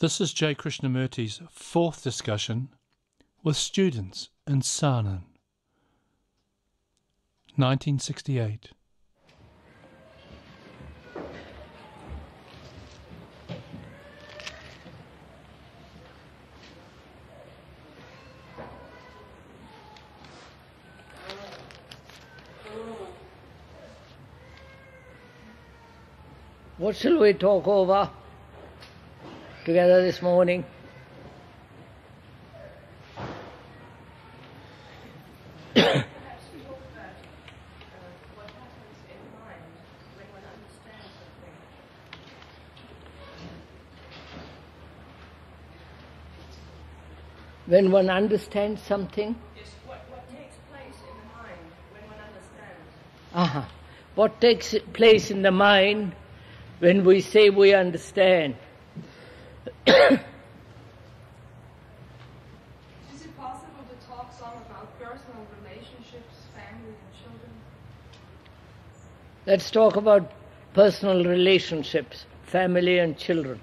This is J. Krishnamurti's fourth discussion with students in Saanen, 1968. What shall we talk over together this morning? Perhaps we talk about what happens in mind when one understands something. When one understands something? Yes, what takes place in the mind when one understands? What takes place in the mind when we say we understand? Is it possible to talk some about personal relationships, family and children? Let's talk about personal relationships, family and children.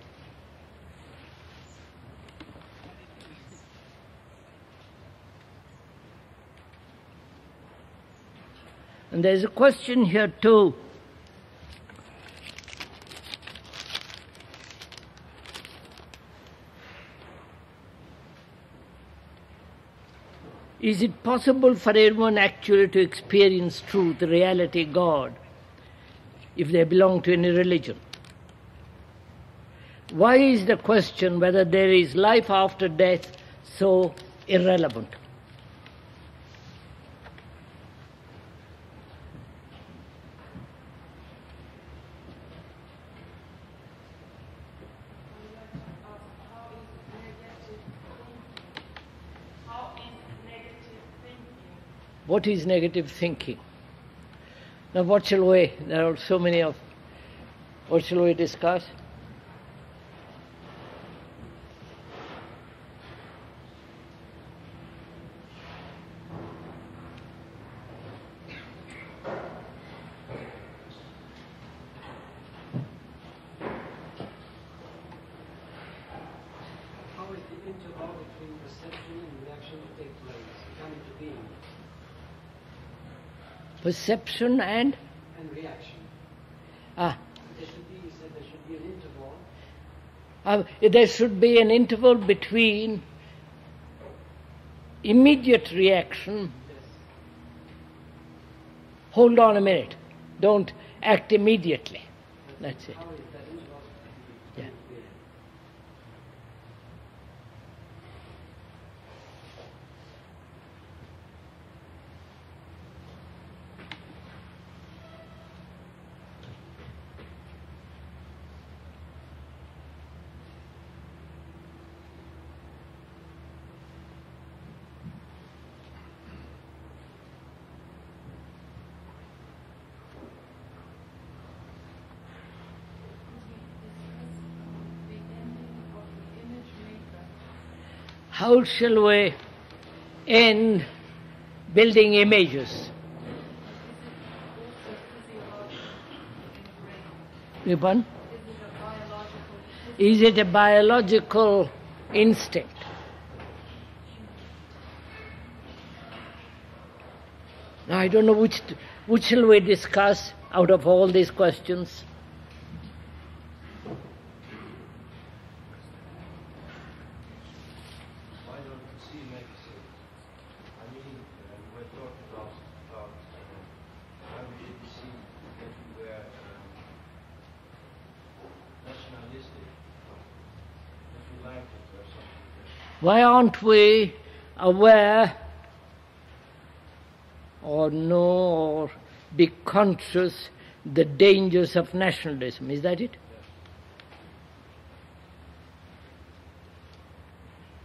And there's a question here too. Is it possible for anyone actually to experience truth, reality, God, if they belong to any religion? Why is the question whether there is life after death so irrelevant? What is negative thinking? Now what shall we, there are so many of, what shall we discuss? How is the interval between perception and reaction take place, come into being? Perception and Reaction. Ah. There should be, you said there should be an interval. There should be an interval between immediate reaction. Yes. Hold on a minute. Don't act immediately. That's it. How is that interval to be? Yeah. How shall we end building images? Ribbon? Is it a biological instinct? Now I don't know which shall we discuss out of all these questions. Why aren't we aware or know or be conscious the dangers of nationalism? Is that it?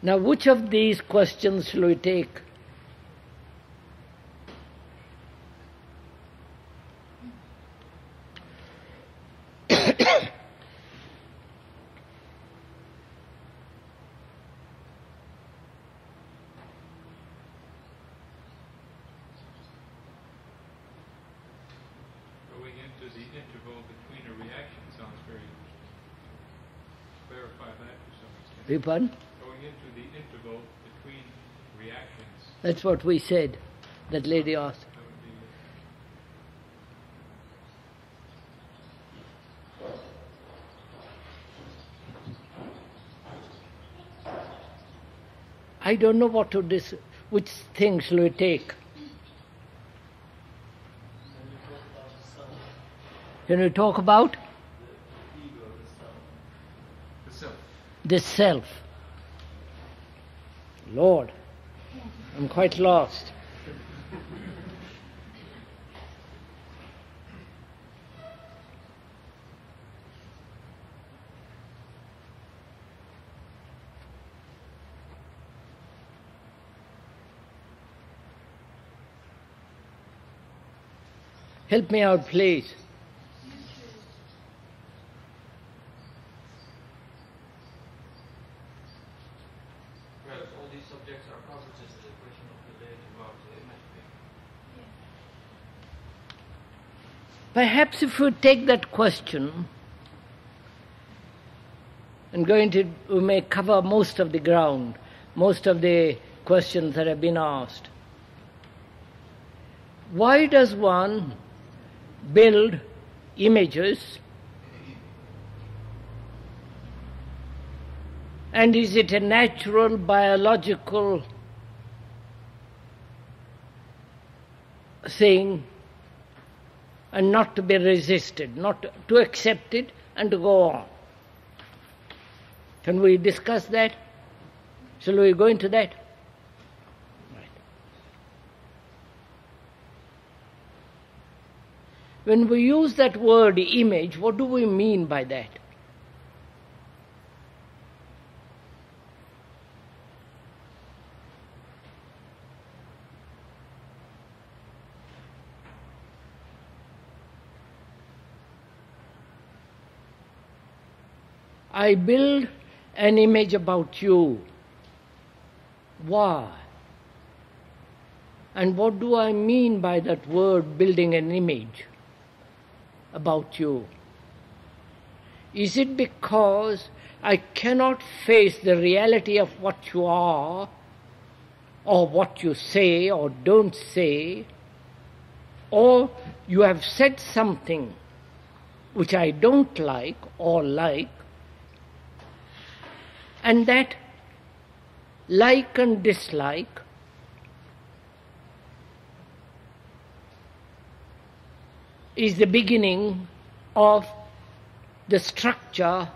Now, which of these questions shall we take? Going into the interval between a reaction sounds very interesting. Clarify that to some extent. Pardon? Going into the interval between reactions. That's what we said. That lady asked. That would be I don't know what to which thing shall we take? Can we talk about the self. the self? Lord, I'm quite lost. Help me out, please. Perhaps all these subjects are positive to the question of debate about the image thing. Perhaps if we take that question and we may cover most of the ground, most of the questions that have been asked. Why does one build images? And is it a natural, biological thing and not to be resisted, not to accept it and to go on? Can we discuss that? Shall we go into that? Right. When we use that word image, what do we mean by that? I build an image about you. Why? And what do I mean by that word, building an image about you? Is it because I cannot face the reality of what you are, or what you say or don't say, or you have said something which I don't like or like, and that like and dislike is the beginning of the structure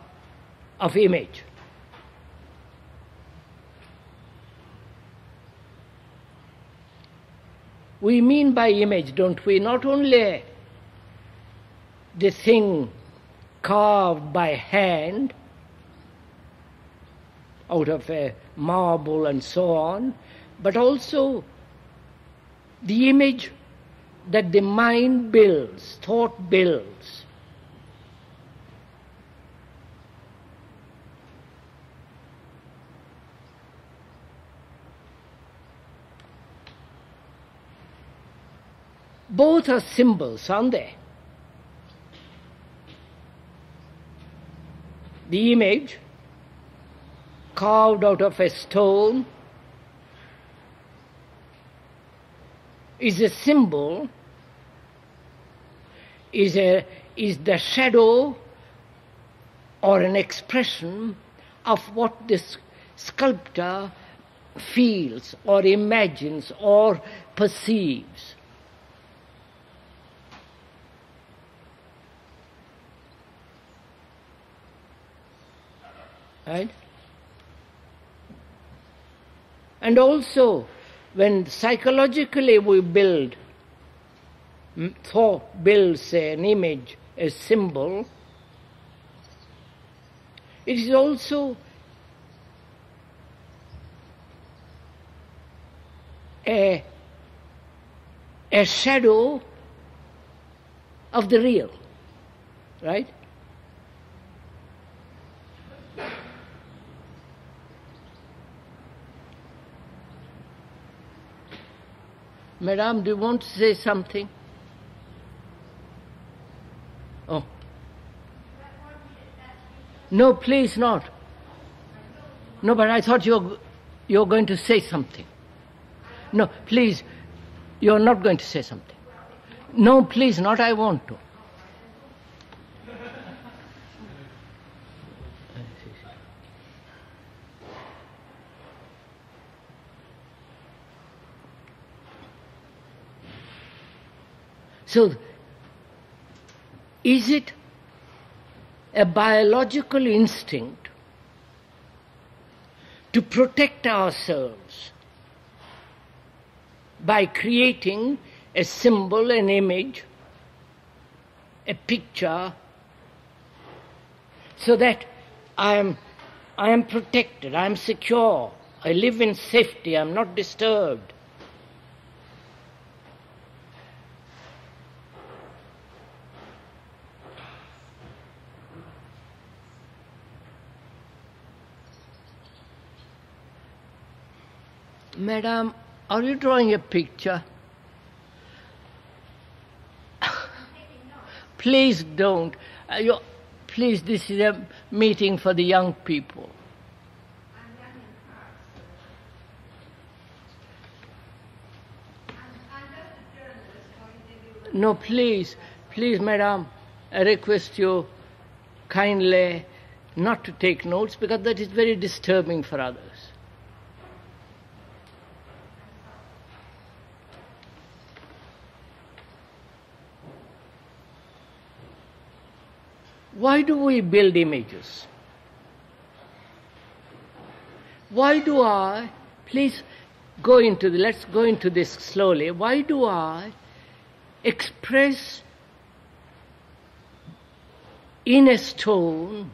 of image. We mean by image, don't we, not only the thing carved by hand out of a marble and so on, but also the image that the mind builds, thought builds. Both are symbols, aren't they? The image carved out of a stone is a symbol, is the shadow or an expression of what this sculptor feels or imagines or perceives. Right? And also, when psychologically we build, thought builds an image, a symbol, it is also a shadow of the real, right? Madam, do you want to say something? Oh. No, please not. No, but I thought you're going to say something. No, please, you're not going to say something. No, please, not I want to. So, is it a biological instinct to protect ourselves by creating a symbol, an image, a picture, so that I am protected, I am secure, I live in safety, I am not disturbed? Madam, are you drawing a picture? Please don't. Please, this is a meeting for the young people. No, please, madam, I request you kindly not to take notes, because that is very disturbing for others. Why do we build images? Why do I, please let's go into this slowly. Why do I express in a stone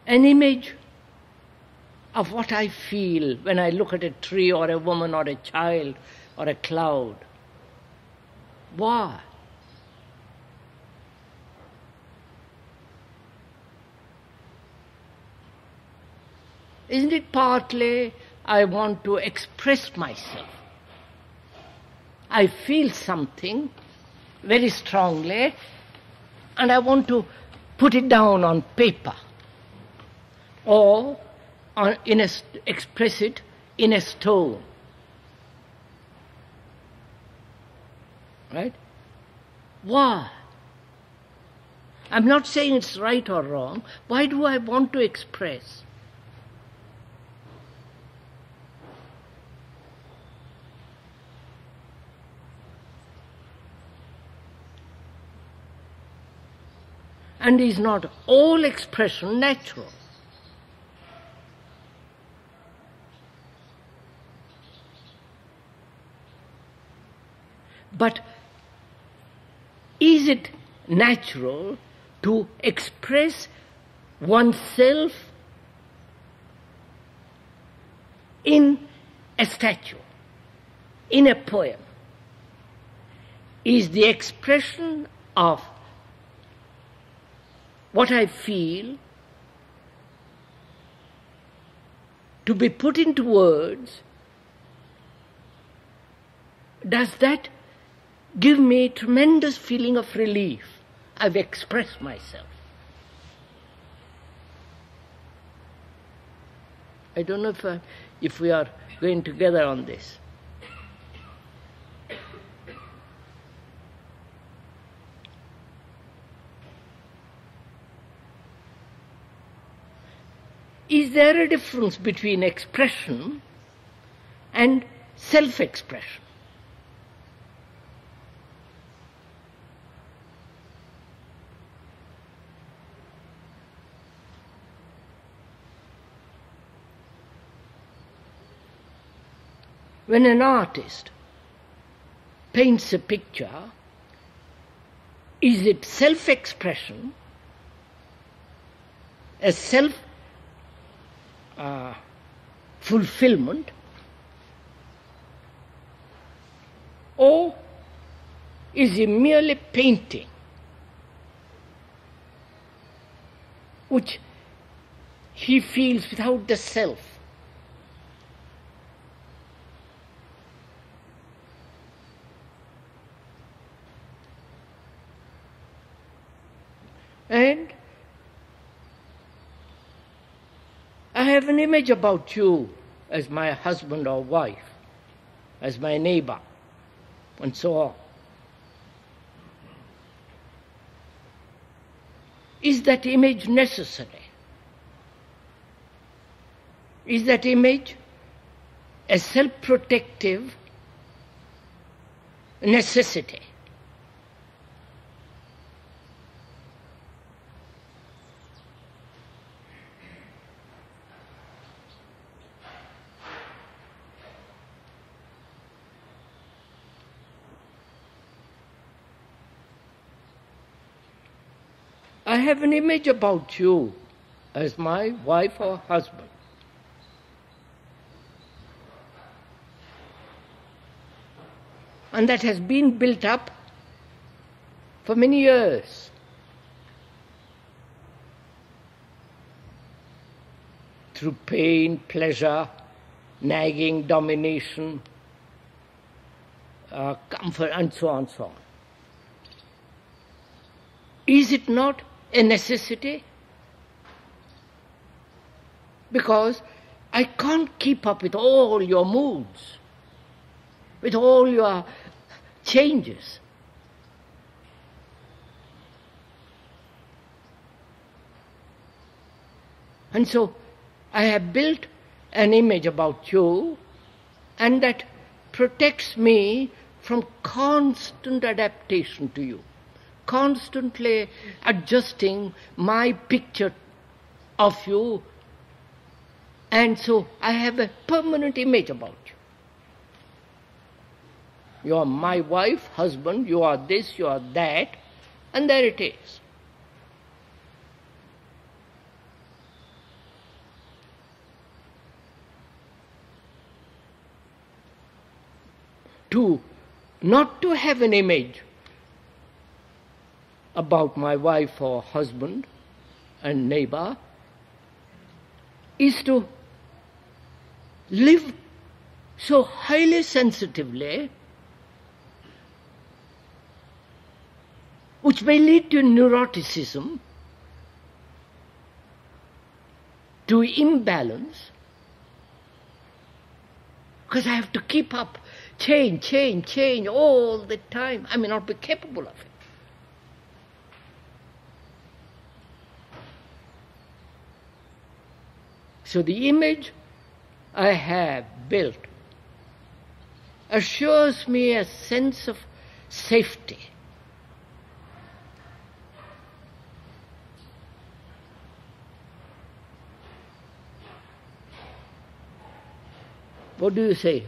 an image of what I feel when I look at a tree or a woman or a child or a cloud? Why? Isn't it partly I want to express myself? I feel something very strongly and I want to put it down on paper or express it in a stone. Right? Why? I'm not saying it's right or wrong. Why do I want to express? And is not all expression natural? But is it natural to express oneself in a statue, in a poem? Is the expression of what I feel to be put into words? Does that give me a tremendous feeling of relief? I've expressed myself. I don't know if we are going together on this. Is there a difference between expression and self-expression? When an artist paints a picture, is it self-expression, a self-fulfillment, or is he merely painting, which he feels without the self? And I have an image about you as my husband or wife, as my neighbor, and so on. Is that image necessary? Is that image a self-protective necessity? I have an image about you as my wife or husband. And that has been built up for many years. Through pain, pleasure, nagging, domination, comfort, and so on, so on. Is it not a necessity? Because I can't keep up with all your moods, with all your changes. And so I have built an image about you, and that protects me from constant adaptation to you, constantly adjusting my picture of you. And so I have a permanent image about you. You are my wife, husband, you are this, you are that, and there it is. Not to have an image about my wife or husband and neighbor is to live so highly sensitively, which may lead to neuroticism, to imbalance, because I have to keep up, change all the time. I may not be capable of it. So the image I have built assures me a sense of safety. What do you say?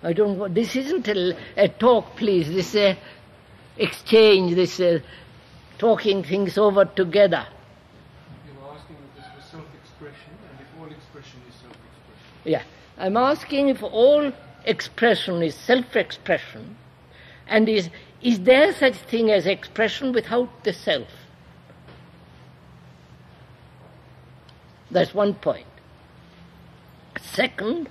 I don't want, this isn't a talk, please. This is a exchange, this is talking things over together. You're asking if this was self-expression, and if all expression is self-expression. Yeah, I'm asking if all expression is self-expression, and is there such thing as expression without the self? That's one point. Second,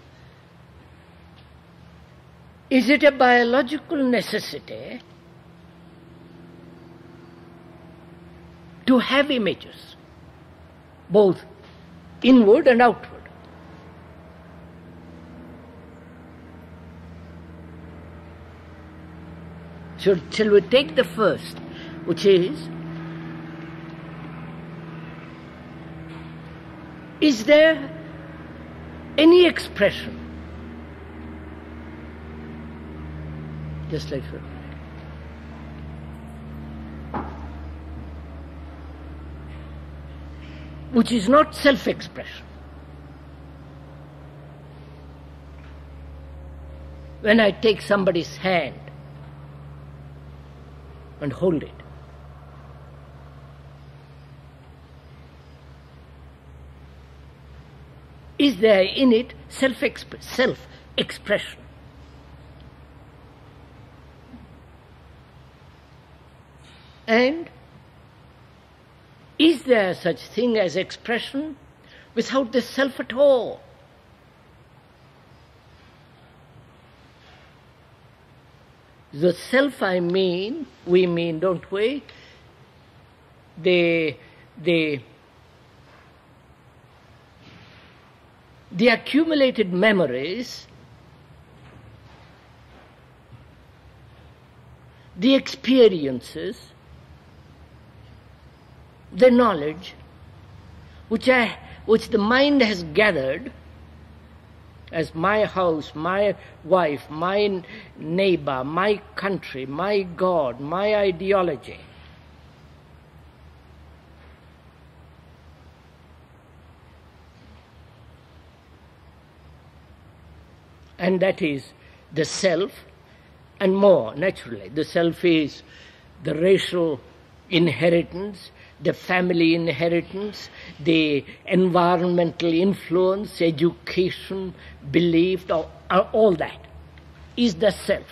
is it a biological necessity to have images, both inward and outward? So shall we take the first, which is there any expression, just like that, which is not self-expression? When I take somebody's hand and hold it, is there in it self-expression? And is there such thing as expression without the self at all? The self we mean, don't we? the accumulated memories, the experiences, the knowledge which the mind has gathered as my house, my wife, my neighbor, my country, my God, my ideology. And that is the self, and more, naturally. The self is the racial inheritance, the family inheritance, the environmental influence, education, belief, all that is the self.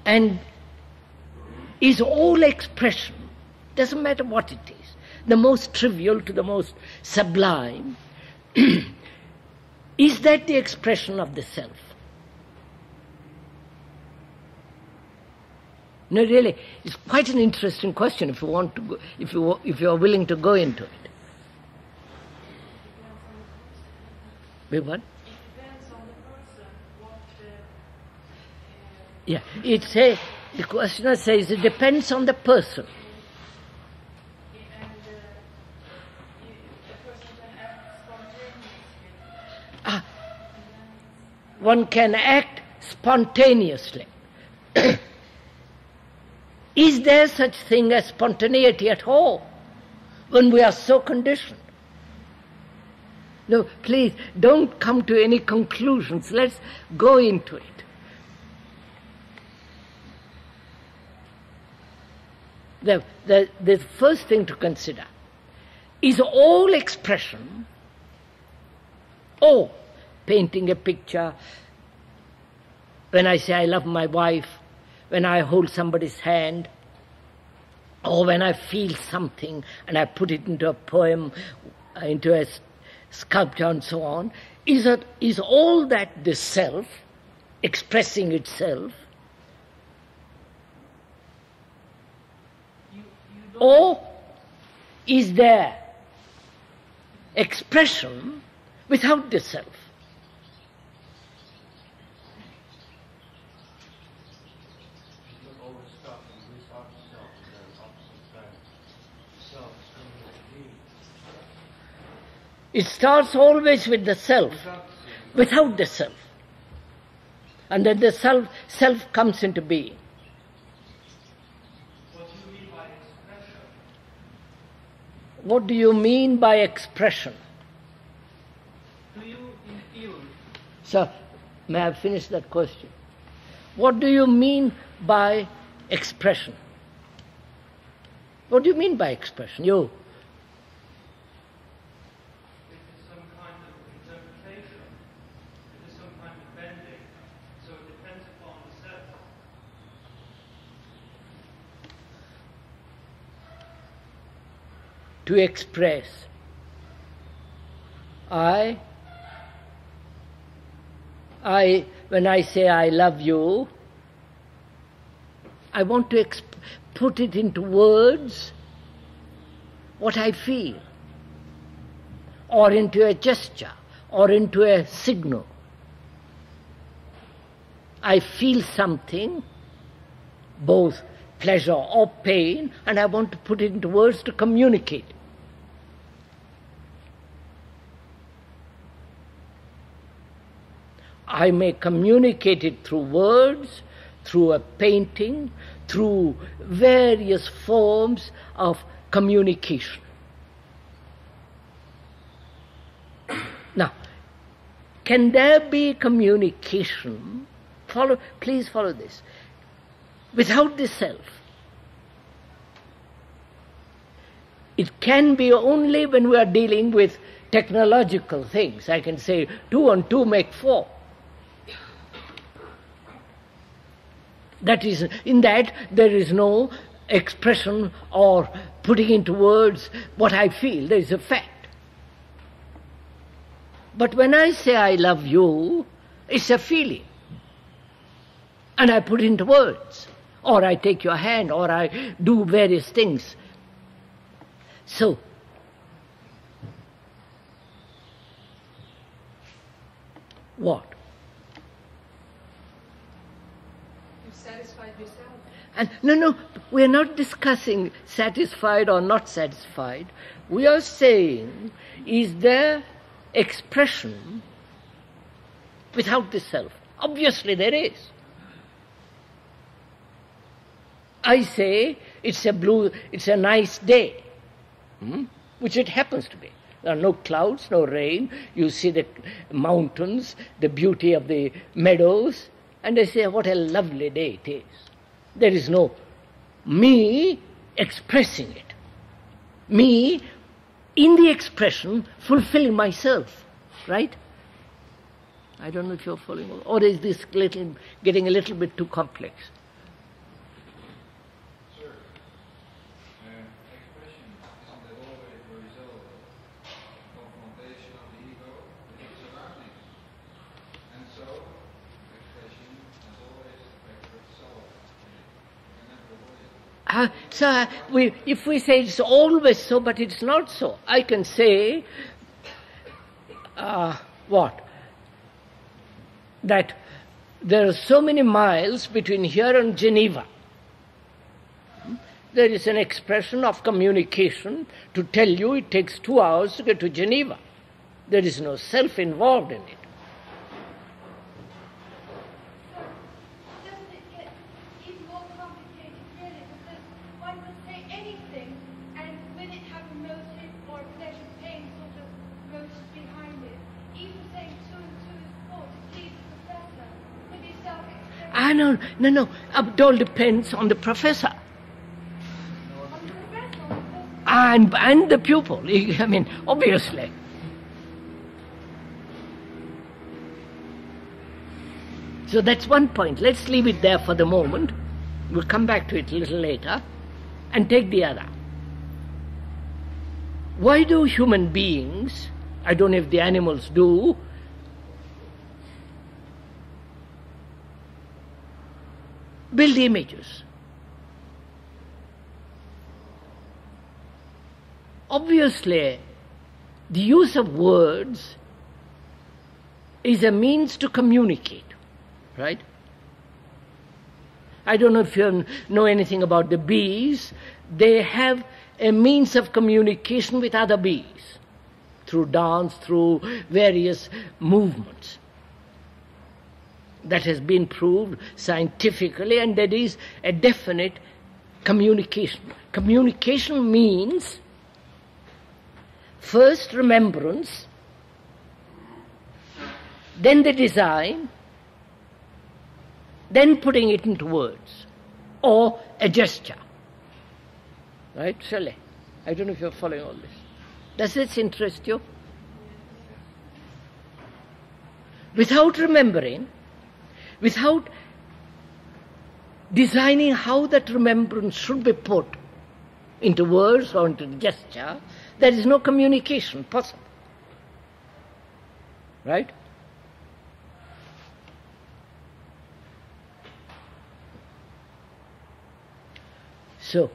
And is all expression, doesn't matter what it is, the most trivial to the most sublime, is that the expression of the self? No, really, it's quite an interesting question if you want to go, if you are willing to go into it. Wait, what? It depends on the person. The questioner says it depends on the person. And a person can act spontaneously. One can act spontaneously. Is there such thing as spontaneity at all when we are so conditioned? No, please, don't come to any conclusions. Let's go into it. The first thing to consider is all expression, painting a picture, when I say I love my wife, when I hold somebody's hand, or when I feel something and I put it into a poem, into a sculpture and so on, is all that the self expressing itself? Or is there expression without the self? It starts always with the self, without the self. And then the self comes into being. What do you mean by expression? Do you impute? Sir, may I finish that question? What do you mean by expression? What do you mean by expression? You? To express. When I say I love you, I want to put it into words what I feel, or into a gesture, or into a signal. I feel something, both pleasure or pain, and I want to put it into words to communicate. I may communicate it through words, through a painting, through various forms of communication. Now, can there be communication? Please follow this. Without the self. It can be only when we are dealing with technological things. I can say 2 and 2 make 4. That is, in that there is no expression or putting into words what I feel. There is a fact. But when I say I love you, it's a feeling. And I put it into words. or I take your hand, or I do various things. So, what? You've satisfied yourself. And no, we're not discussing satisfied or not satisfied. We are saying, is there expression without the self? Obviously there is. I say it's a nice day, which it happens to be. There are no clouds, no rain. You see the mountains, the beauty of the meadows, and I say, what a lovely day it is. There is no me expressing it. Me, in the expression, fulfilling myself, right? I don't know if you're following, or is this getting a little bit too complex? Sir, expression, isn't that always the result of confrontation of the ego with its surroundings? And so, expression has always the factor of self. If we say it's always so, but it's not so, I can say, what? That there are so many miles between here and Geneva. There is an expression of communication to tell you it takes 2 hours to get to Geneva. There is no self involved in it. Doesn't it get even more complicated, really? Because one could say anything, and with it have a motive or a pleasure pain sort of motive behind it. Even saying 2 and 2 is 4 to please the professor could be self-expression. No. It all depends on the professor. On the professor, And the pupil, I mean, obviously. So that's one point. Let's leave it there for the moment. We'll come back to it a little later and take the other. Why do human beings, I don't know if the animals do, build images? Obviously, the use of words is a means to communicate, right? I don't know if you know anything about the bees. They have a means of communication with other bees through dance, through various movements. That has been proved scientifically, and that is a definite communication. Communication means first remembrance, then the design, then putting it into words, or a gesture. Right, Shelley? I don't know if you're following all this. Does this interest you? Without remembering, without designing how that remembrance should be put into words or into gesture, there is no communication possible. Right? So,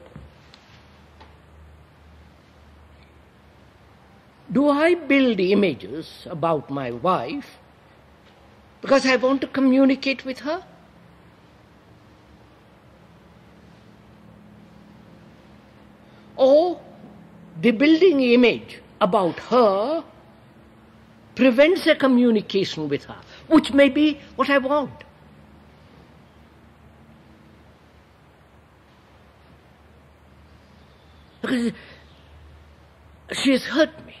do I build images about my wife because I want to communicate with her? Or the building image about her prevents a communication with her, which may be what I want. Because she has hurt me,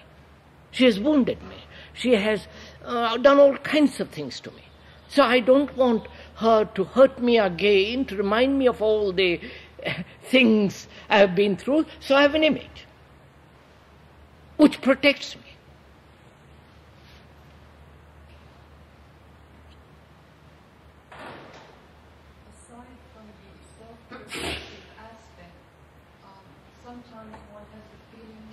she has wounded me, she has done all kinds of things to me. So I don't want her to hurt me again, to remind me of all the things I have been through, so I have an image which protects me. Aside from the self-reflective aspect, sometimes one has a feeling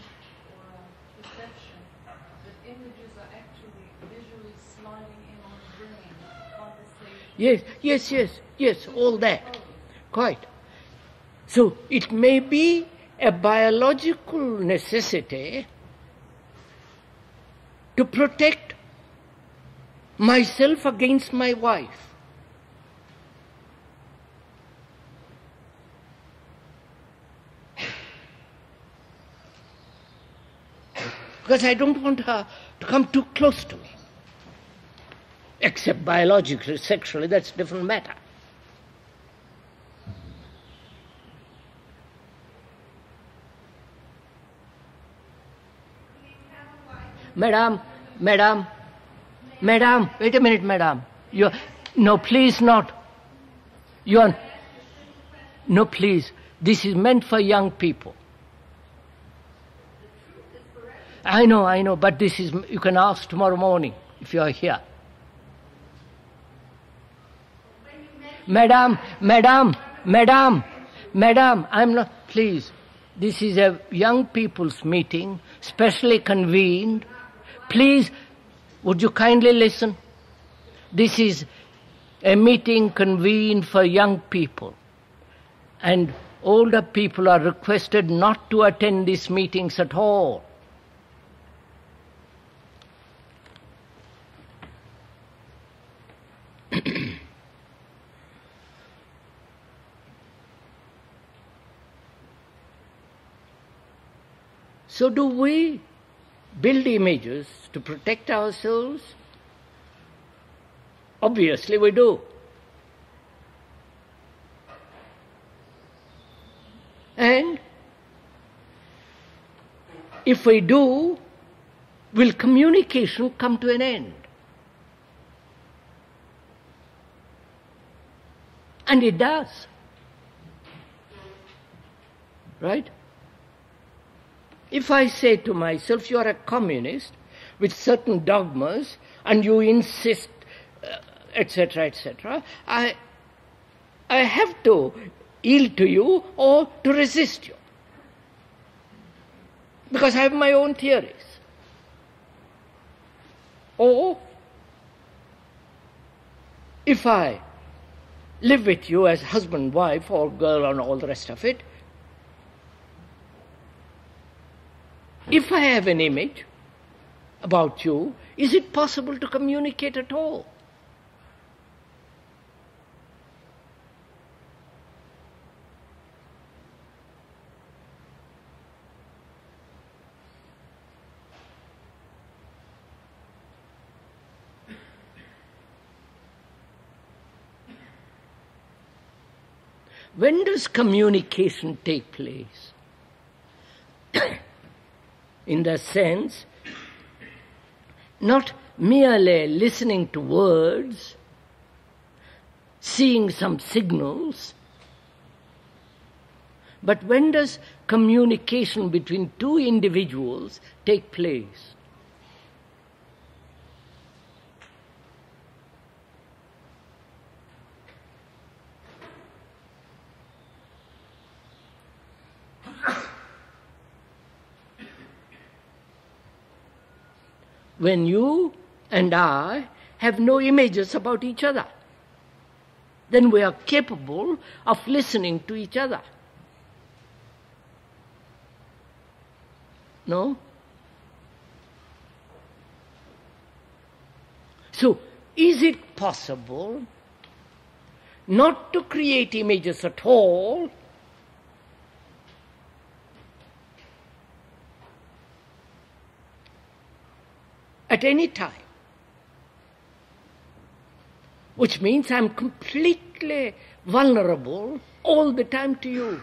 or a perception that images are actually visually sliding in on the brain, conversation. Yes, all that. Quite. So it may be a biological necessity to protect myself against my wife. Because I don't want her to come too close to me. Except biologically, sexually, that's a different matter. Madam, wait a minute, madam. No, please not. No, please. This is meant for young people. I know, but this is, you can ask tomorrow morning if you are here. Madam, I'm not, please. This is a young people's meeting, specially convened. Please, would you kindly listen? This is a meeting convened for young people. And older people are requested not to attend these meetings at all. So do we build images to protect ourselves? Obviously we do. And if we do, will communication come to an end? And it does. Right? If I say to myself, you are a communist with certain dogmas and you insist, etc., etc., I have to yield to you or to resist you. Because I have my own theories. Or, if I live with you as husband, wife, or girl, and all the rest of it, if I have an image about you, is it possible to communicate at all? When does communication take place? In the sense, not merely listening to words, seeing some signals, but when does communication between two individuals take place? When you and I have no images about each other, then we are capable of listening to each other. No? So, is it possible not to create images at all, at any time? Which means I'm completely vulnerable all the time to you.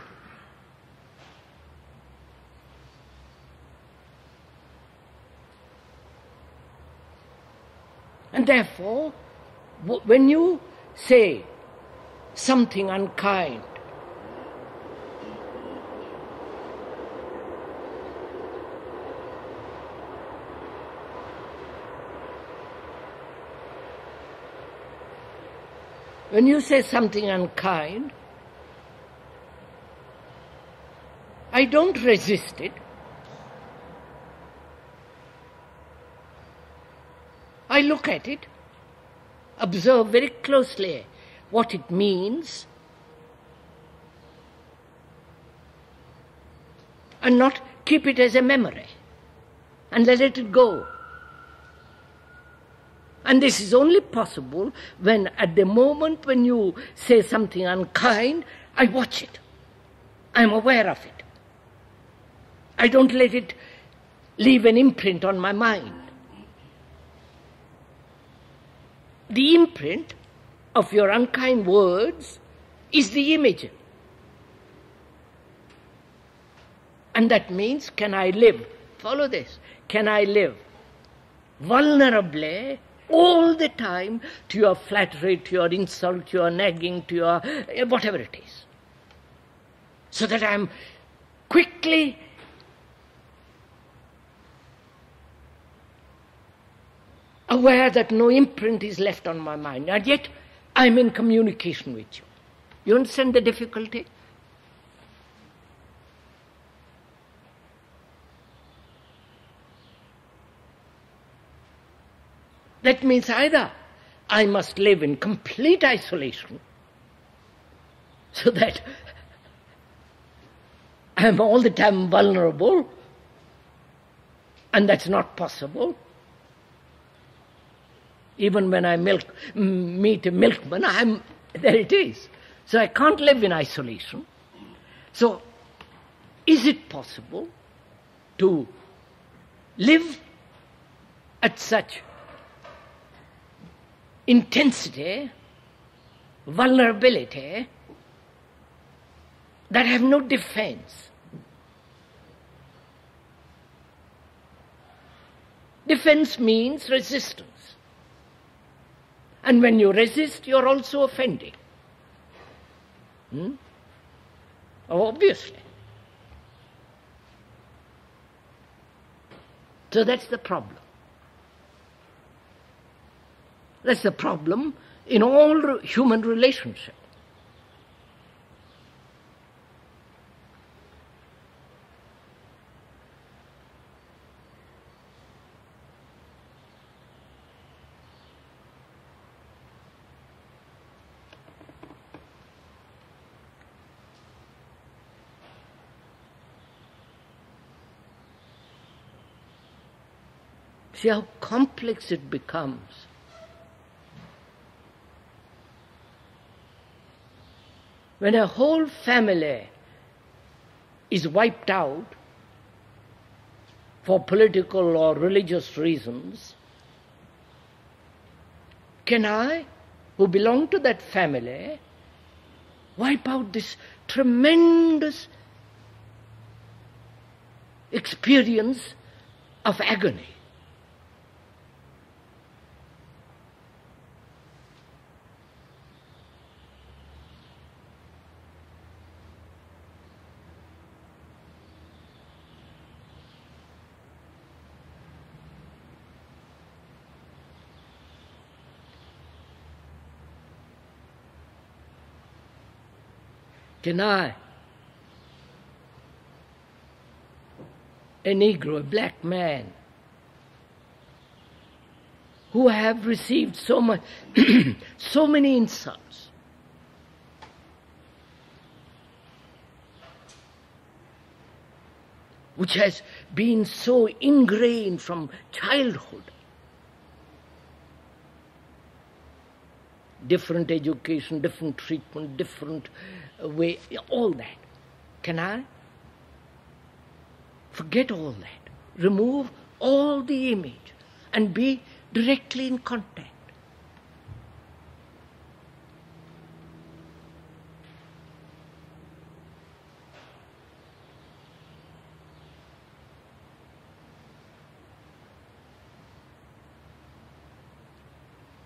And therefore, when you say something unkind, when you say something unkind, I don't resist it. I look at it, observe very closely what it means, and not keep it as a memory and let it go. And this is only possible when at the moment when you say something unkind, I watch it. I'm aware of it. I don't let it leave an imprint on my mind. The imprint of your unkind words is the image. And that means, can I live? Follow this. Can I live vulnerably all the time to your flattery, to your insult, to your nagging, to your whatever it is? So that I'm quickly aware that no imprint is left on my mind, and yet I'm in communication with you. You understand the difficulty? That means either I must live in complete isolation so that I am all the time vulnerable, and that's not possible. Even when I meet a milkman, there it is. So I can't live in isolation. So is it possible to live at such intensity, vulnerability, that I have no defense? Defense means resistance. And when you resist, you're also offending. Obviously. So that's the problem. That's the problem in all human relationships. See how complex it becomes. When a whole family is wiped out for political or religious reasons, can I, who belong to that family, wipe out this tremendous experience of agony? Can I, a Negro, a black man, who have received so much, so many insults, which has been so ingrained from childhood, different education, different treatment, different way, all that. Can I forget all that, remove all the image and be directly in contact?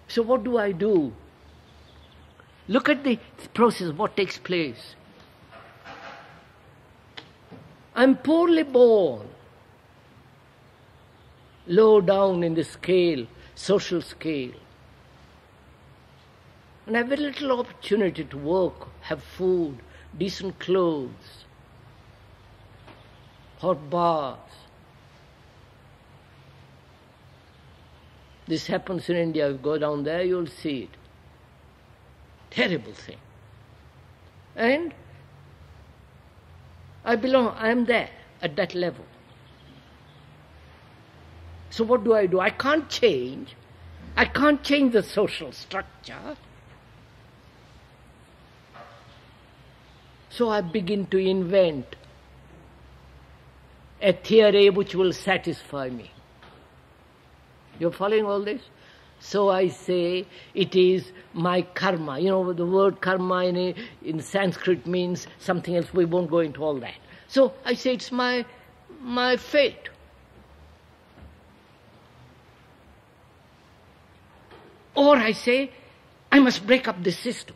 So what do I do? Look at the process, what takes place. I'm poorly born, low down in the scale, social scale. And I have very little opportunity to work, have food, decent clothes, hot baths. This happens in India. You go down there, you'll see it. Terrible thing. And I am there. at that level. So what do? I can't change. I can't change the social structure. So I begin to invent a theory which will satisfy me. You're following all this? So I say it is my karma. You know, the word karma in Sanskrit means something else. We won't go into all that. So I say it's my fate. Or I say, I must break up this system.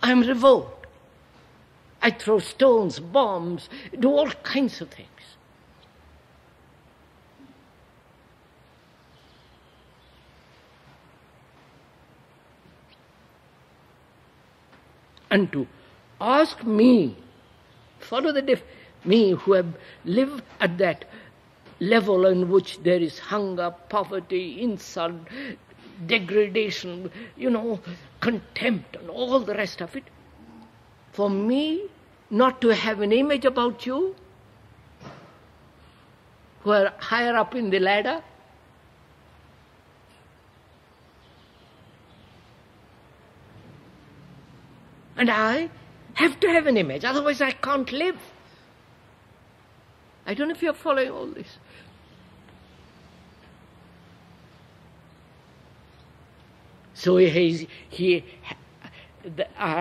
I am revolt. I throw stones, bombs, do all kinds of things. And to ask me, follow me who have lived at that level in which there is hunger, poverty, insult, degradation, contempt and all the rest of it, for me not to have an image about you who are higher up in the ladder? And I have to have an image, otherwise I can't live. I don't know if you're following all this. So I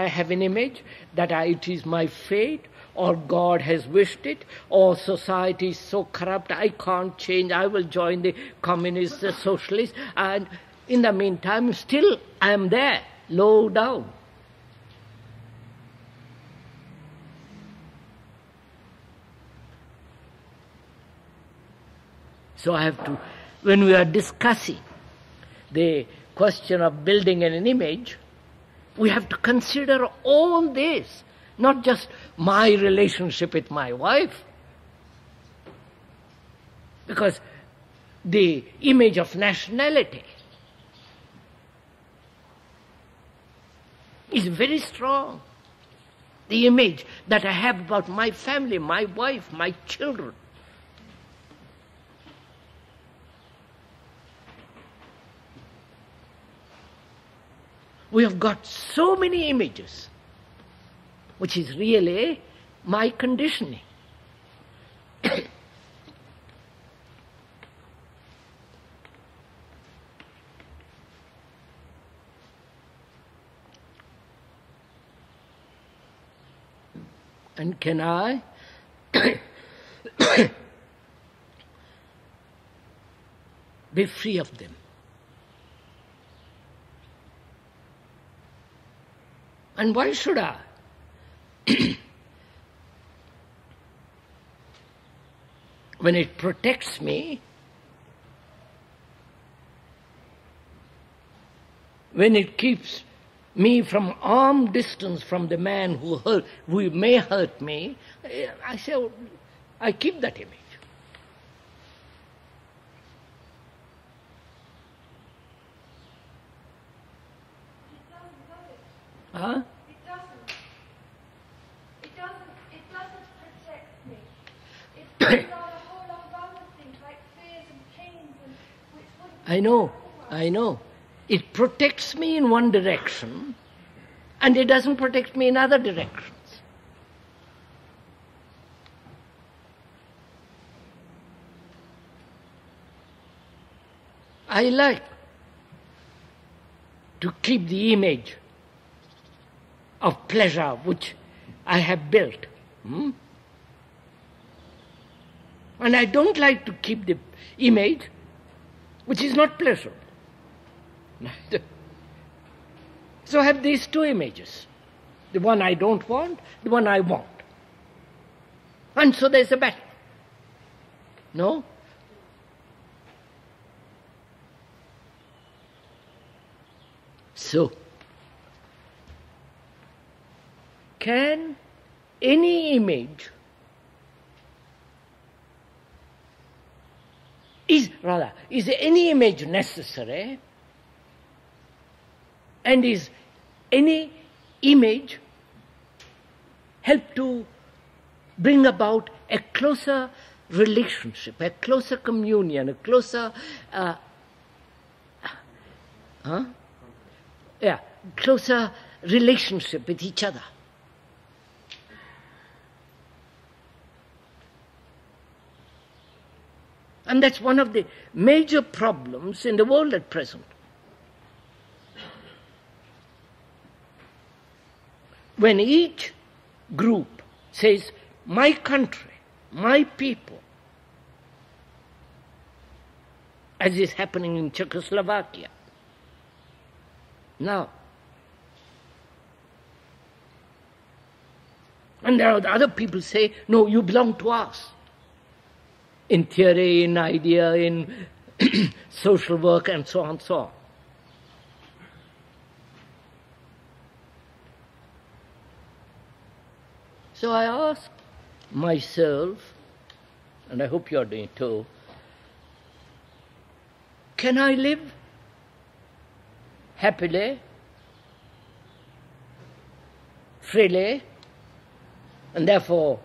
have an image that it is my fate, or God has wished it, or society is so corrupt, I can't change, I will join the communists, the socialists, and in the meantime, still I am there, low down. So I have to, when we are discussing the question of building an image, we have to consider all this, not just my relationship with my wife. Because the image of nationality is very strong. The image that I have about my family, my wife, my children. We have got so many images, which is really my conditioning. And can I be free of them? And why should I? When it protects me, when it keeps me from arm distance from the man who may hurt me, I say, I keep that image. Huh? It doesn't protect me. It brings out a whole lot of other things like fears and pains and which wouldn't I know. It protects me in one direction and it doesn't protect me in other directions. I like to keep the image of pleasure which I have built. And I don't like to keep the image which is not pleasurable. So I have these two images. The one I don't want, the one I want. And so there's a battle. No? So, can any image is any image necessary, and is any image help to bring about a closer relationship, a closer communion, a closer closer relationship with each other. And that's one of the major problems in the world at present. When each group says, my country, my people, as is happening in Czechoslovakia now. And there are the other people say, no, you belong to us. In theory, in idea, in social work, and so on and so on. So I ask myself, and I hope you are doing it too, can I live happily, freely, and therefore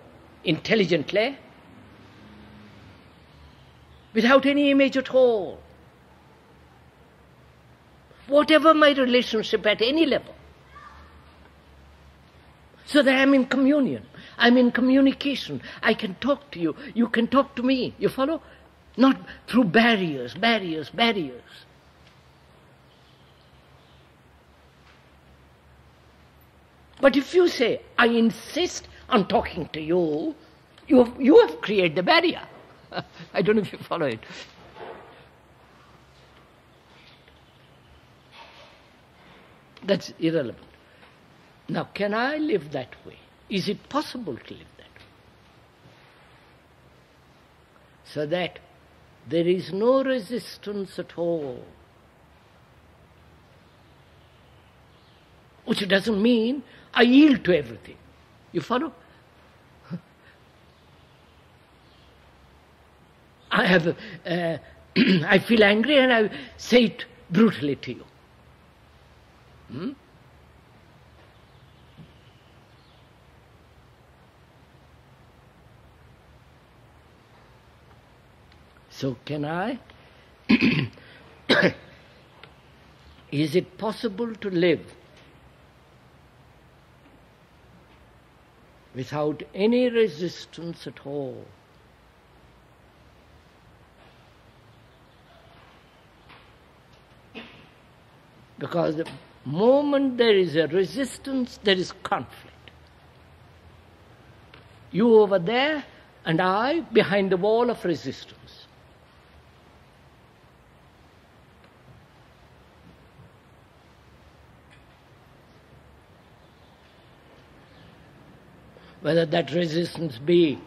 intelligently, without any image at all? Whatever my relationship at any level, so that I'm in communion, I'm in communication, I can talk to you, you can talk to me, you follow? Not through barriers. But if you say, I insist on talking to you, you have created the barrier. I don't know if you follow it. That's irrelevant. Now, can I live that way? Is it possible to live that way? So that there is no resistance at all. Which doesn't mean I yield to everything. You follow? I feel angry and I say it brutally to you. So can I? Is it possible to live without any resistance at all? Because the moment there is a resistance, there is conflict. You over there and I behind the wall of resistance. Whether that resistance be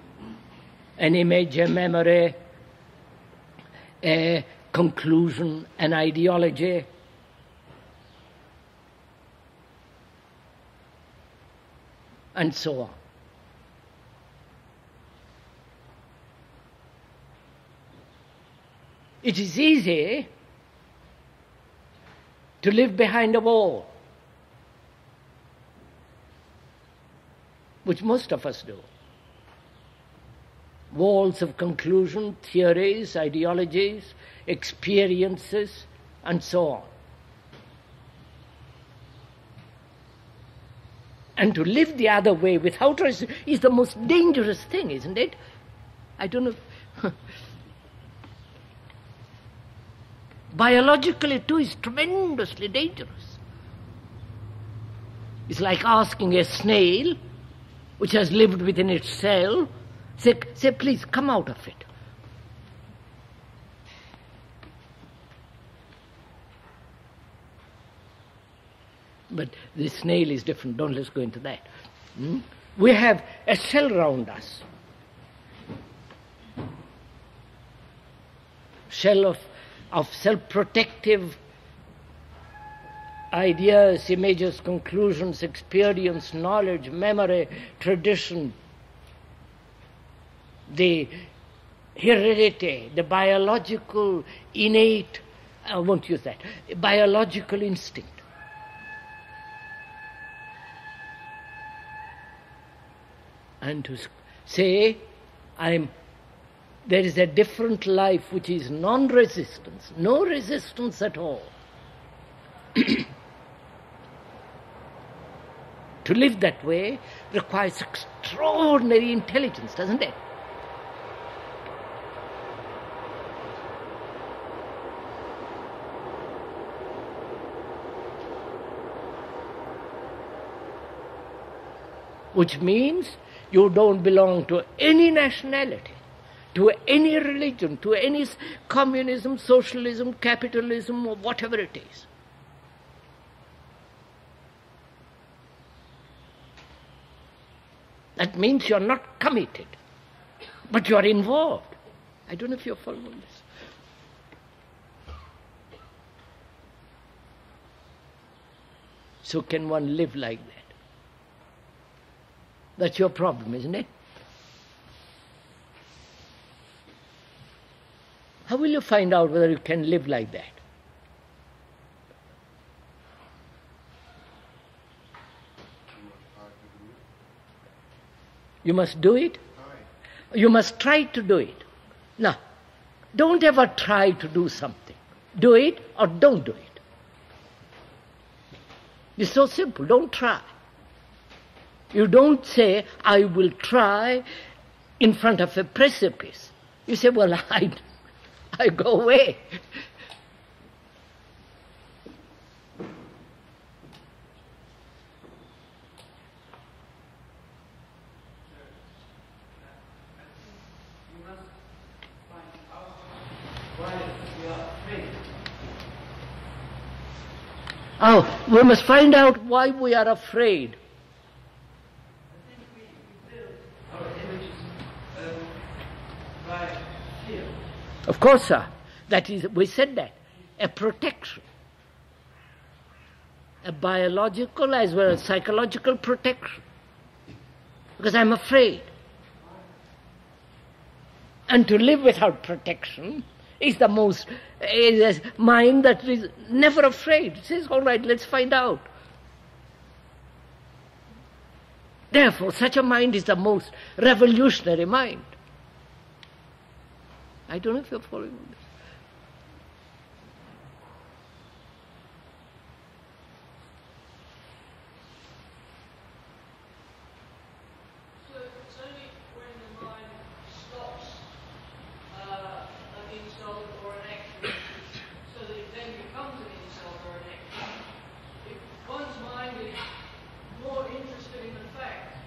an image, a memory, a conclusion, an ideology, and so on. It is easy to live behind a wall, which most of us do. Walls of conclusion, theories, ideologies, experiences, and so on. And to live the other way without resistance is the most dangerous thing, isn't it? I don't know. Biologically, too, is tremendously dangerous. It's like asking a snail, which has lived within its cell, say, please come out of it. But the snail is different. Let's go into that. We have a cell around us. Shell of self-protective ideas, images, conclusions, experience, knowledge, memory, tradition, the heredity, the biological innate, I won't use that, biological instinct. And say, there is a different life which is non-resistance, no resistance at all. To live that way requires extraordinary intelligence, doesn't it? Which means you don't belong to any nationality, to any religion, to any communism, socialism, capitalism, or whatever it is. That means you're not committed, but you're involved. I don't know if you're following this. So can one live like that? That's your problem, isn't it? How will you find out whether you can live like that? You must do it. You must try to do it. Now, don't ever try to do something. Do it or don't do it. It's so simple. Don't try. You don't say, I will try in front of a precipice. You say, well, I go away. Oh, we must find out why we are afraid. I think we build our images by fear. Of course, sir. That is, we said that. A protection. A biological as well as psychological protection. Because I'm afraid. And to live without protection is is a mind that is never afraid. It says, all right, let's find out. Therefore, such a mind is the most revolutionary mind. I don't know if you're following this. So it's only when the mind stops an insult or an action, so that it then becomes an insult or an action. If one's mind is more interested in the fact,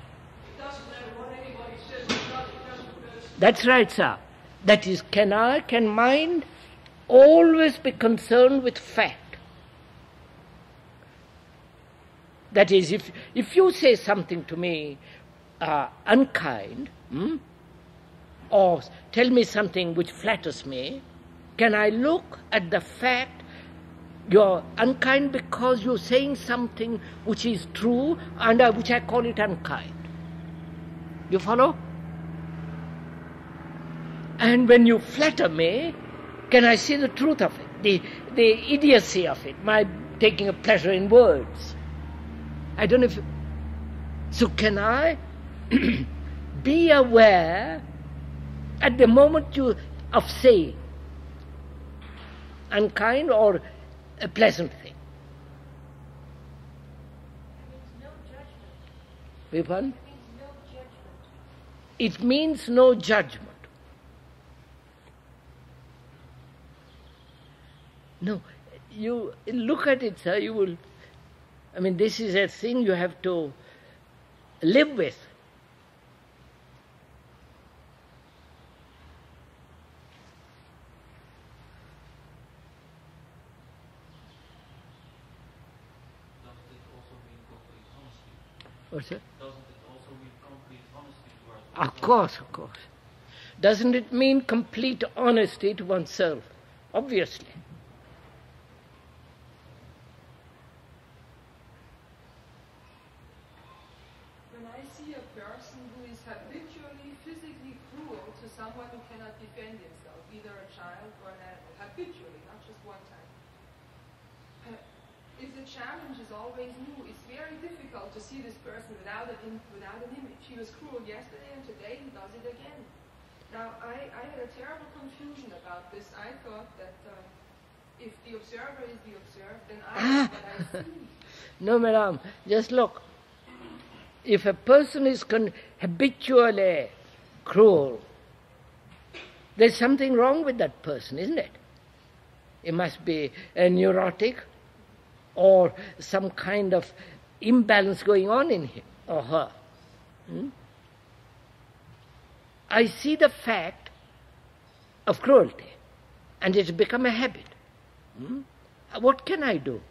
it doesn't matter what anybody says or does, it doesn't go. That's right, sir. That is, can mind always be concerned with fact? That is, if you say something to me unkind, or tell me something which flatters me, can I look at the fact you're unkind because you're saying something which is true and which I call it unkind? You follow? And when you flatter me, can I see the truth of it, the idiocy of it, my taking a pleasure in words? I don't know if... So can I be aware at the moment of saying unkind or a pleasant thing? It means no judgment. Pardon? It means no judgment. It means no judgment. No, you look at it, sir, you will... I mean, this is a thing you have to live with. Doesn't it also mean complete honesty? What's that? Doesn't it also mean complete honesty towards Of course, of course. Doesn't it mean complete honesty to oneself? Obviously. When I see a person who is habitually physically cruel to someone who cannot defend himself, either a child or an adult, habitually, not just one time, if the challenge is always new, it's very difficult to see this person without an image. He was cruel yesterday, and today he does it again. Now, I had a terrible confusion about this. I thought that if the observer is the observed, then I know what I see. No, madam, just look. If a person is habitually cruel, there's something wrong with that person, isn't it? It must be a neurotic or some kind of imbalance going on in him or her. I see the fact of cruelty, and it's become a habit. What can I do?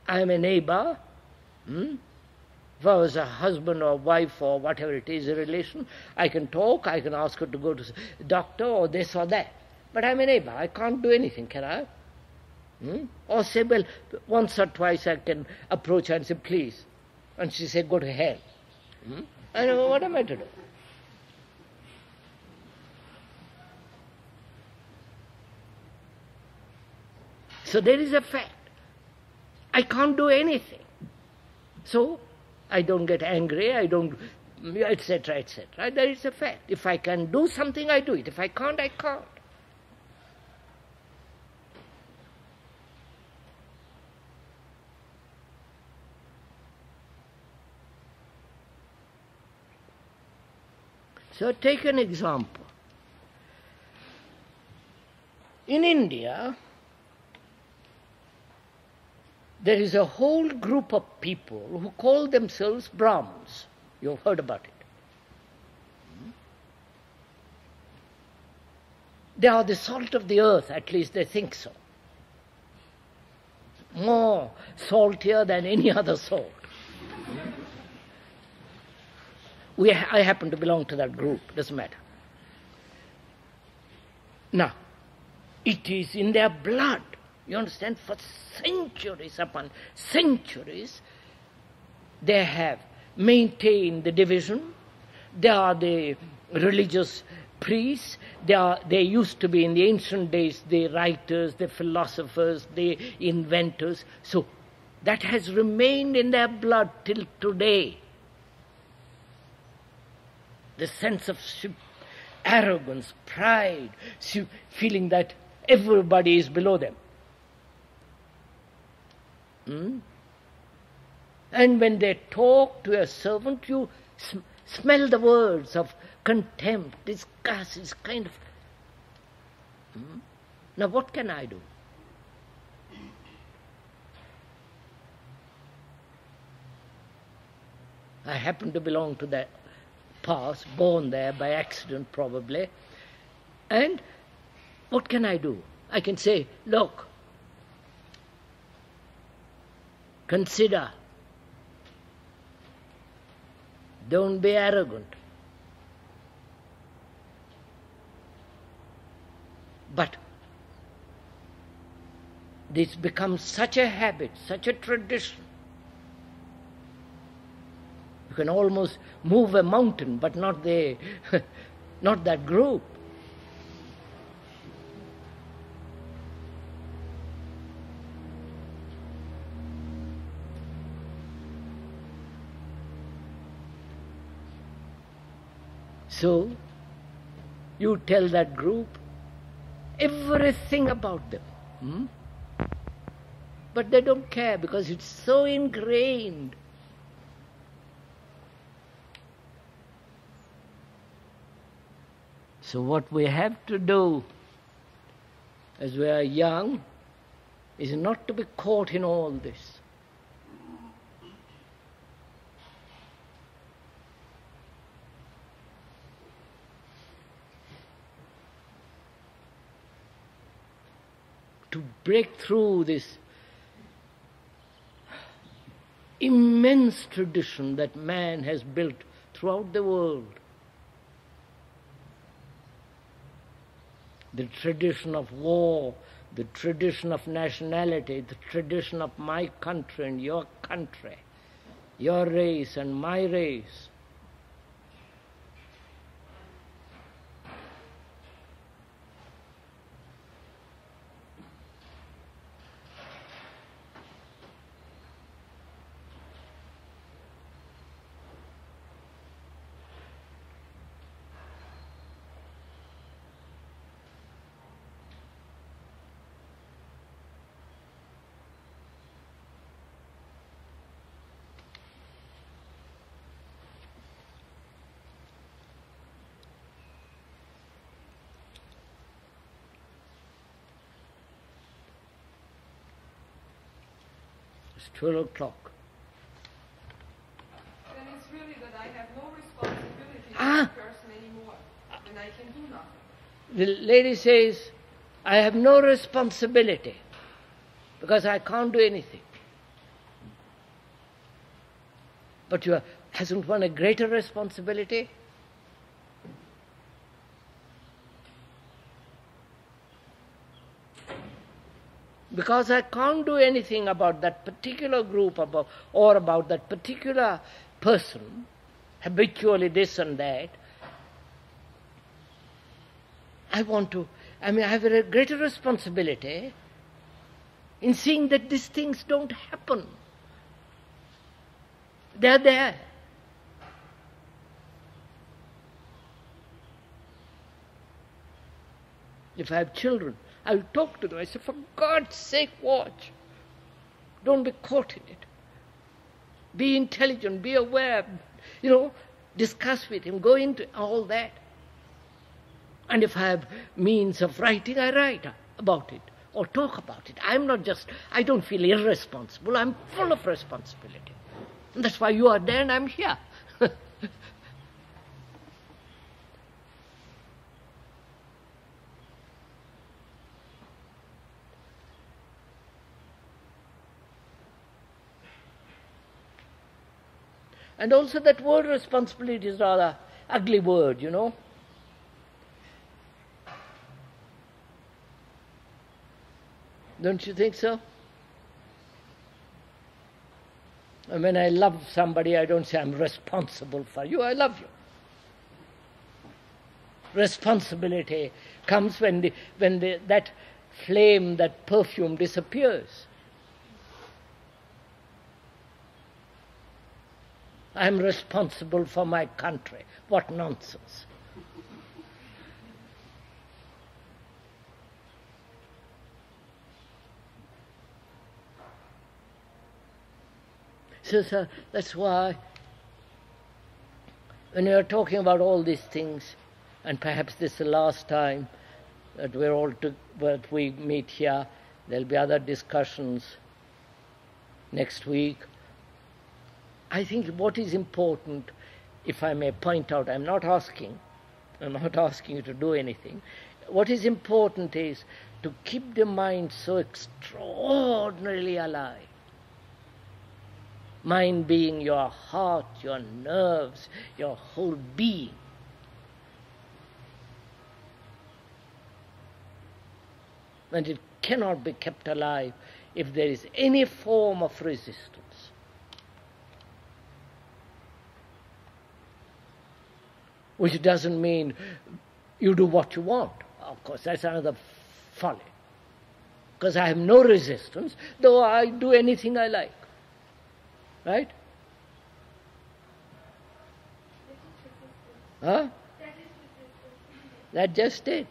I am a neighbor. If I was a husband or wife or whatever it is, a relation, I can talk, I can ask her to go to the doctor or this or that. But I'm a neighbor, I can't do anything, can I? Or say, well, once or twice I can approach her and say, please. And she say, go to hell. I know, what am I to do? So there is a fact. I can't do anything. So I don't get angry, I don't, etc., etc. There is a fact. If I can do something, I do it. If I can't, I can't. So take an example. In India, there is a whole group of people who call themselves Brahmins. You've heard about it. They are the salt of the earth, at least they think so. More saltier than any other salt. I happen to belong to that group, doesn't matter. Now, it is in their blood. You understand, for centuries upon centuries, they have maintained the division. They are the religious priests. They used to be in the ancient days the writers, the philosophers, the inventors. So that has remained in their blood till today. The sense of arrogance, pride, feeling that everybody is below them. And when they talk to a servant, you smell the words of contempt, disgust, this kind of... Now what can I do? I happen to belong to that past, born there by accident probably, and what can I do? I can say, look, consider, don't be arrogant. But this becomes such a habit, such a tradition. You can almost move a mountain, but not not that group. So, you tell that group everything about them. But they don't care because it's so ingrained. So what we have to do as we are young is not to be caught in all this. To break through this immense tradition that man has built throughout the world. The tradition of war, the tradition of nationality, the tradition of my country and your country, your race and my race. It's 12 o'clock. Then it's really that I have no responsibility for Ah. the person anymore, and I can do nothing. The lady says, I have no responsibility because I can't do anything. But hasn't one a greater responsibility? Because I can't do anything about that particular group or about that particular person, habitually this and that, I have a greater responsibility in seeing that these things don't happen. They're there. If I have children, I'll talk to them. I say, for God's sake, watch. Don't be caught in it. Be intelligent, be aware, discuss with him, go into all that. And if I have means of writing, I write about it or talk about it. I don't feel irresponsible. I'm full of responsibility. And that's why you are there and I'm here. And also that word responsibility is rather ugly word, Don't you think so? And when I love somebody, I don't say I'm responsible for you, I love you. Responsibility comes when that flame, that perfume disappears. I'm responsible for my country. What nonsense. So that's why when we are talking about all these things, and perhaps this is the last time that we meet here, there'll be other discussions next week. I think what is important, if I may point out, I'm not asking you to do anything. What is important is to keep the mind so extraordinarily alive. Mind being your heart, your nerves, your whole being. And it cannot be kept alive if there is any form of resistance. Which doesn't mean you do what you want. Of course, that's another folly. Because I have no resistance, though I do anything I like. Right? Huh? That just it.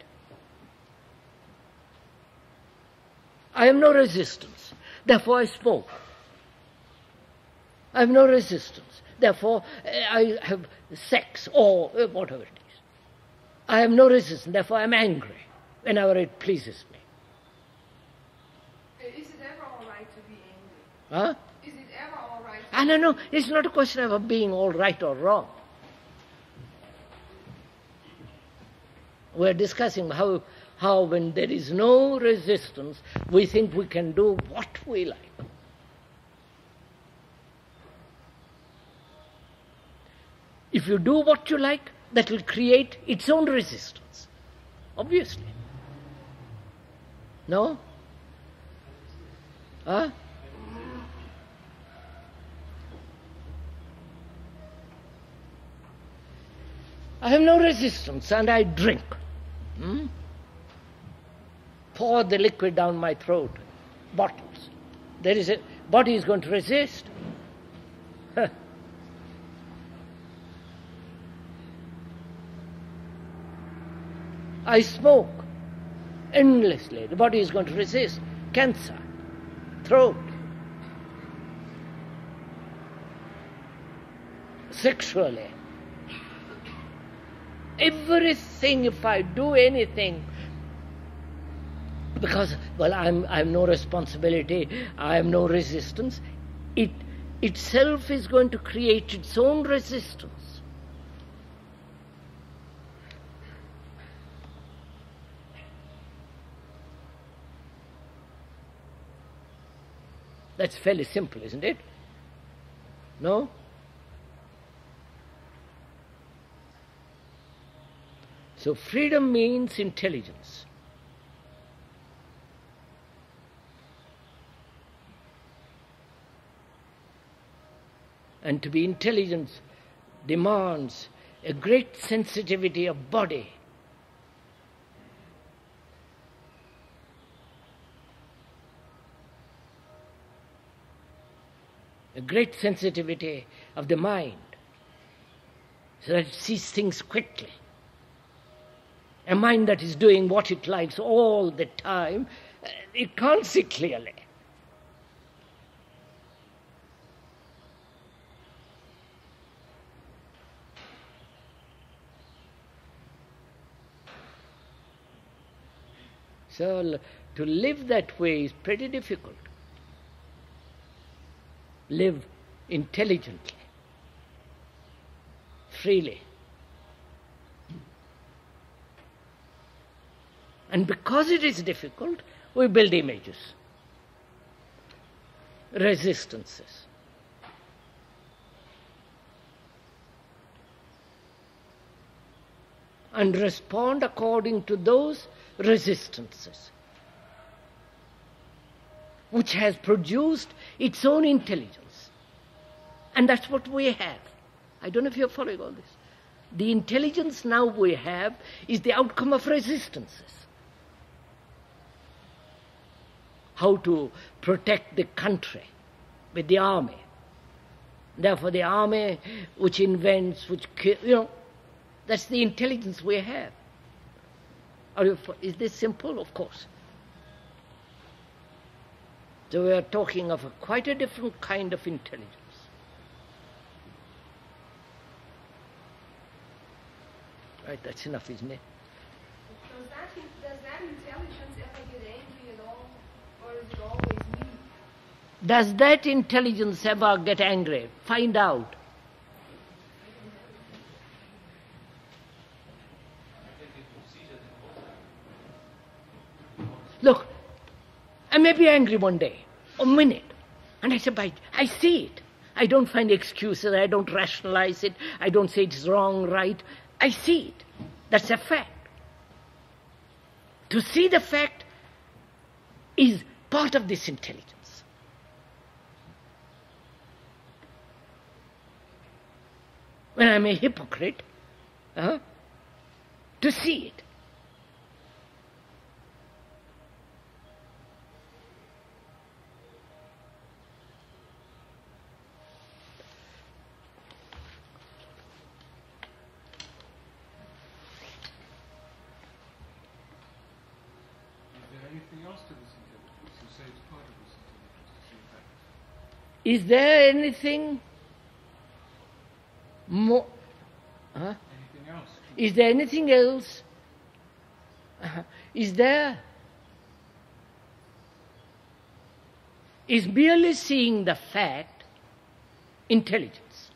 I have no resistance, therefore I smoke. I have no resistance, therefore I have sex or whatever it is. I have no resistance, therefore I am angry whenever it pleases me. Is it ever all right to be angry? Huh? Is it ever all right to No, it's not a question of being all right or wrong. We're discussing how when there is no resistance, we think we can do what we like. If you do what you like, that will create its own resistance, obviously. No? Huh? I have no resistance and I drink. Pour the liquid down my throat, bottles. Body is going to resist. I smoke endlessly. The body is going to resist. Cancer, throat, sexually. Everything, if I do anything, because, I have no responsibility, I have no resistance, it itself is going to create its own resistance. That's fairly simple, isn't it? No? So freedom means intelligence. And to be intelligent demands a great sensitivity of body. A great sensitivity of the mind, so that it sees things quickly. A mind that is doing what it likes all the time, it can't see clearly. So to live that way is pretty difficult. Live intelligently, freely. And because it is difficult, we build images, resistances. And respond according to those resistances, which has produced its own intelligence. And that's what we have. I don't know if you're following all this. The intelligence now we have is the outcome of resistances. How to protect the country with the army. Therefore the army which invents, that's the intelligence we have. Is this simple? Of course. So we are talking of quite a different kind of intelligence. Right, that's enough, isn't it? Does that intelligence ever get angry at all? Or is it always me? Does that intelligence ever get angry? Find out. Look, I may be angry one day, a minute, and I say, I see it. I don't find excuses, I don't rationalize it, I don't say it's wrong, right. I see it. That's a fact. To see the fact is part of this intelligence. When I'm a hypocrite, to see it. Anything else to this intelligence? You say it's part of this intelligence to see facts. Is there anything more? Anything else? Is there anything else? Is there? Is merely seeing the fact intelligence?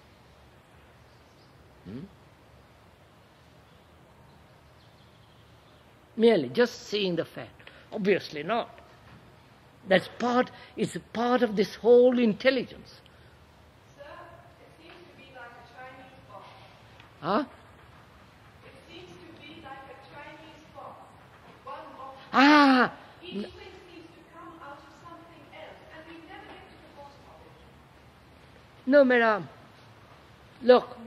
Merely just seeing the fact. Obviously not. It's part of this whole intelligence. Sir, it seems to be like a Chinese box. Huh? It seems to be like a Chinese box. One box. Each thing seems to come out of something else, and we never get to the bottom of it. No, madam. Look,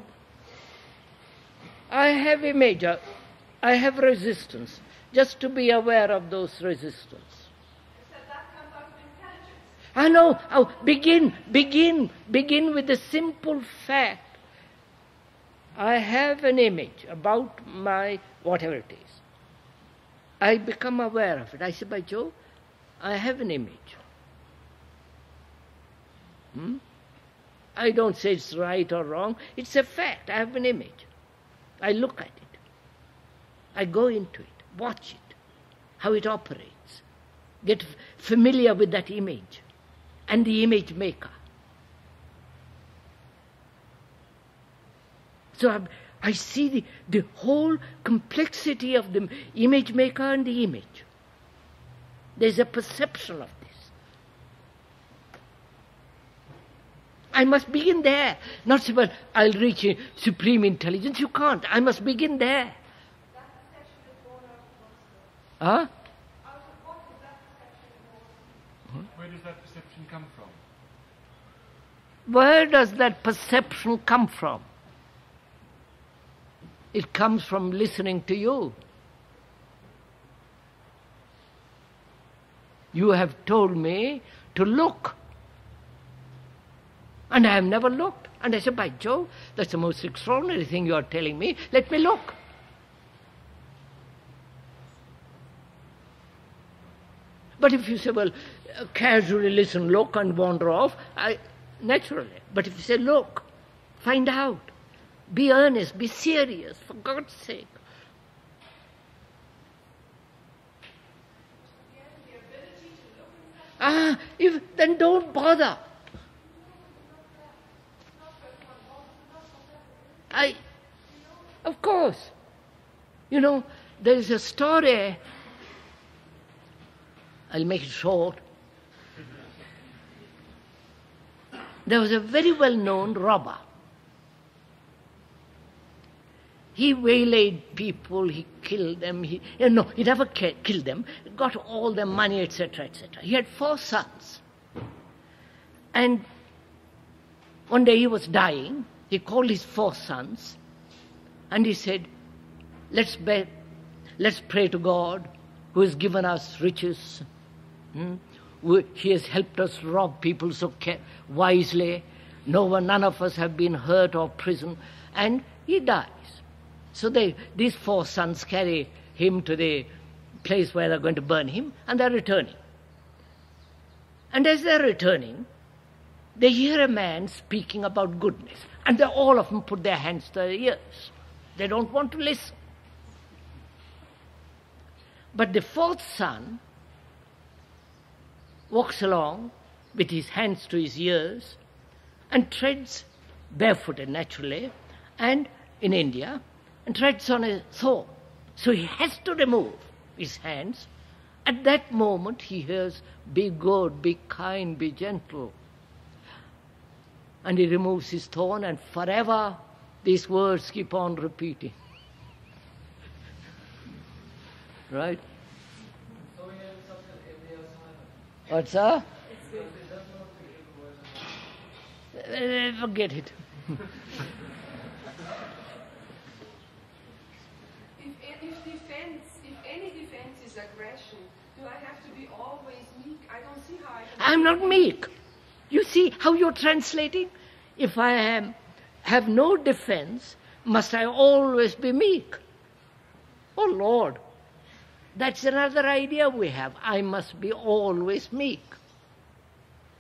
I have image, I have resistance. Just to be aware of those resistance. Except that comes out of intelligence. I know. Oh, begin with the simple fact. I have an image about my whatever it is. I become aware of it. I say, by Joe, I have an image. I don't say it's right or wrong. It's a fact. I have an image. I look at it. I go into it. Watch it, how it operates. Get familiar with that image and the image maker. So I see the whole complexity of the image maker and the image. There's a perception of this. I must begin there. Not say, well, I'll reach supreme intelligence. You can't. I must begin there. That perception is born out of what's Huh? Out of what is that perception born? Where does that perception come from? Where does that perception come from? It comes from listening to you. You have told me to look. And I have never looked. And I said, by Jove, that's the most extraordinary thing you are telling me. Let me look. But if you say, well, casually listen, look and wander off, naturally. But if you say, look, find out, be earnest, be serious, for God's sake. Then don't bother. Of course. You know, there is a story, I'll make it short. There was a very well-known robber. He waylaid people, he killed them, he never killed them, got all their money, etc., etc. He had 4 sons. And one day he was dying, he called his 4 sons, and he said, let's pray to God, who has given us riches. He has helped us rob people so wisely. None of us have been hurt or prison. And he dies. So these 4 sons carry him to the place where they're going to burn him, and they're returning. And as they're returning, they hear a man speaking about goodness. And all of them put their hands to their ears. They don't want to listen. But the 4th son walks along with his hands to his ears and treads barefooted naturally, and in India, and treads on a thorn. So he has to remove his hands. At that moment he hears, be good, be kind, be gentle. And he removes his thorn, and forever these words keep on repeating. Right? What's that? Forget it. If any defense is aggression, do I have to be always meek? I don't see how I can... I'm not meek. You see how you're translating? If I have no defense, must I always be meek? Oh Lord, that's another idea we have. I must be always meek,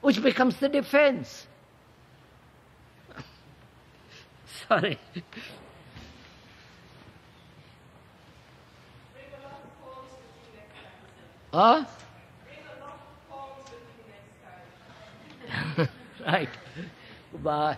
which becomes the defense. Sorry. Huh? Right. Goodbye.